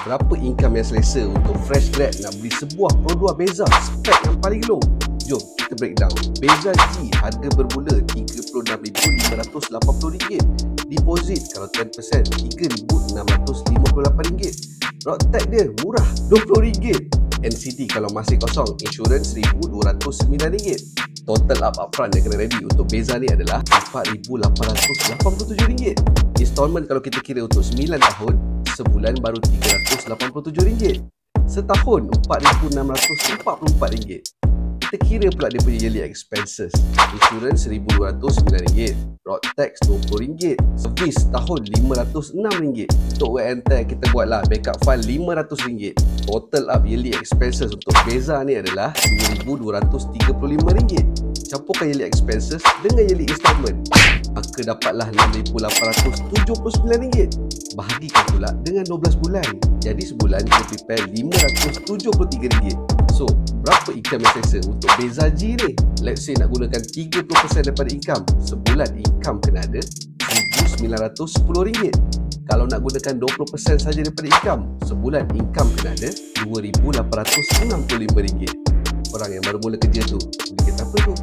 Berapa income yang selesa untuk fresh grad nak beli sebuah Pro 2 Beza spek yang paling low? Jom kita breakdown. Beza G harga bermula RM36,580. Deposit kalau 10% RM3,658. Road tax dia murah RM20. NCT kalau masih kosong, insurans RM1,209. Total upfront yang kena ready untuk Beza ni adalah RM4,887. Installment kalau kita kira untuk 9 tahun, sebulan baru RM387. Setahun RM4,644. Kita kira pula dia punya yearly expenses. Insurans RM1,209, road tax RM20, servis setahun RM506. Untuk wear and tear kita buatlah backup file RM500. Total up yearly expenses untuk Beza ni adalah RM2,235. Campurkan yearly expenses dengan yearly installment, maka dapatlah RM6,879. Bahagikan pula dengan 12 bulan. Jadi sebulan kita prepare RM573. So, berapa income yang selesa untuk Beza G ni? Let's say nak gunakan 30% daripada income. Sebulan income kena ada RM1,910. Kalau nak gunakan 20% saja daripada income, sebulan income kena ada RM2,865. Orang yang baru mula kerja tu, beli kereta apa tu?